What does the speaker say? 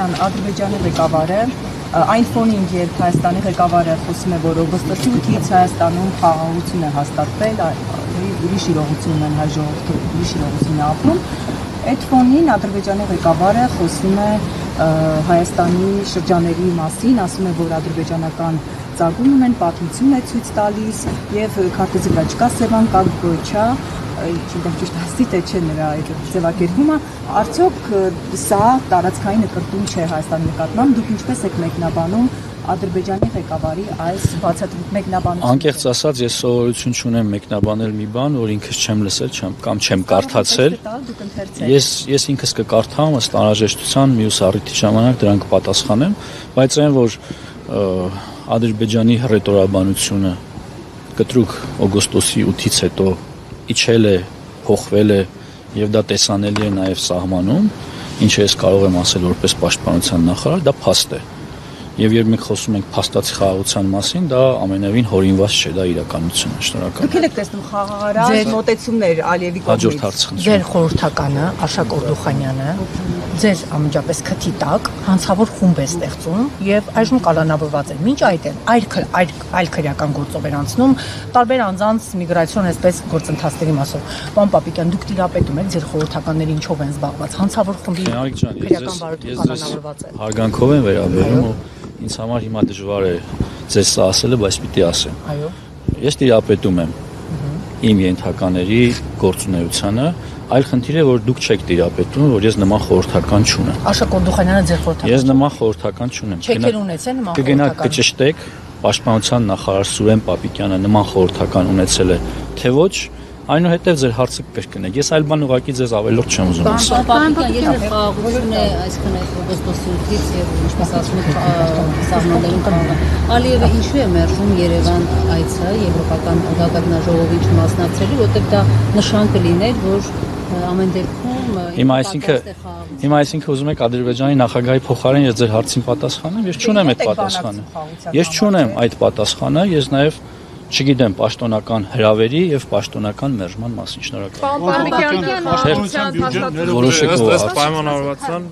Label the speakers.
Speaker 1: Սարգսյան, Ադրբեջանի ղեկավարը, այն ֆոնին, երբ Հայաստանի ղեկավարը խոսում է, որ օգոստոսի 8-ից Հայաստանում խաղաղություն է հաստատվել, ուրիշ իրողություն ունեն հայ ժողովուրդը, ուրիշ իրողություն է ապրում, այդ ֆոնին Ադրբեջանի ղեկավարը խոսում է Հայաստանի շրջաների մասին, ասում է, որ ադրբեջանական ծագում ունեն, պատմություն է ցույց տալիս եւ քարտեզի վրա չկա Սևան, կա Գոյչա, չգիտեմ ճիշտ ասի թե չէ նրա այդ ձևակերպումը, արդյոք սա տարածքային նկրտում չէ Հայաստանի նկատմամբ, դուք ինչպես եք մեկնաբանում Ադրբեջանի ղեկավարի այս մեկնաբանությունը։
Speaker 2: Անկեղծ ասած, ես սովորություն չունեմ մեկնաբանել մի բան, որ ինքս չեմ լսել կամ չեմ կարդացել։ Ես ինքս կկարդամ ըստ անհրաժեշտության մյուս առիթի ժամանակ դրան կպատասխանեմ, բայց այն որ Ադրբեջանի հռետորաբանությունը կտրուկ օգոստոսի 8-ից հետո իջել է, փոխվել է եւ դա տեսանելի է նաեւ սահմանում, ինչը ես կարող եմ ասել որպես պաշտպանության նախարար, դա փաստ է։ Եվ երբ մենք խոսում ենք փաստացի խաղաղության մասին, դա ամենևին հորինված չէ, դա իրականություն է։ Շնորհակալ։
Speaker 1: Դուք եք տեսնում խաղաղարար մոտեցումներ Ալիևի կողմից։
Speaker 3: Ձեր խորհրդականը Աշակ Օրդուխանյանը ձեր անմիջապես քթի տակ հանցավոր խումբ է ստեղծում եւ այժմ կալանավորված է։ Մինչ այդ այլ քրեական գործով էր անցնում տարբեր անձանց միգրացիոն այսպես գործընթացների մասով։ Պարոն Պապիկյան, դուք տիրապետում եք ձեր խորհրդականները ինչով են զբաղված։ Հանցավոր խմբի քրեական բարություն կալանավորված է։
Speaker 2: Հարգանքով եմ վերաբերում ու ինձ համար հիմա դժվար է ձեզ սա ասելը, բայց պիտի ասեմ։
Speaker 3: Այո։
Speaker 2: Ես տիրապետում եմ իմ ենթակաների գործունեությանը, այլ խնդիր է, որ դուք չեք տիրապետում, որ ես նման խորհրդական չունեմ։
Speaker 3: Աշակ Օրդուխանյանը ձեր խորհրդական։
Speaker 2: Ես նման խորհրդական չունեմ։
Speaker 3: Չեք ունեցել նման խորհրդական։
Speaker 2: Կգնաք կճշտեք, պաշտպանության նախարար Սուրեն Պապիկյանը նման խորհրդական ունեցել է, թե ոչ, այնուհետև ձեր հարցը կրկնեք։ Ես այլ բան ուղղակի ձեզ ավելորդ չեմ ուզում ասել։
Speaker 4: Պապիկյան, եթե խաղաղություն է այսքան օգոստոսի 8-ից եւ ինչպես ասում եք սահմաններում խաղաղ։ Ալիևը ինչու է մերժում Երևան այցը եվրոպական ղեկավարժողովի չմասնակցելու, որտեղ դա նշան կլիներ, որ ամեն դեպքում
Speaker 2: հիմա այսինքն ուզում եք Ադրբեջանի նախագահի փոխարեն ես ձեր հարցին պատասխանեմ, ես չունեմ այդ պատասխանը։ Ես չունեմ այդ պատասխանը, ես նաեւ չգիտեմ պաշտոնական հրավերի եւ պաշտոնական մերժման մասին։ Շնորհակալ եմ։
Speaker 5: Պարոն Պապիկյան,
Speaker 2: որոշեք ով
Speaker 5: պայմանավորվածության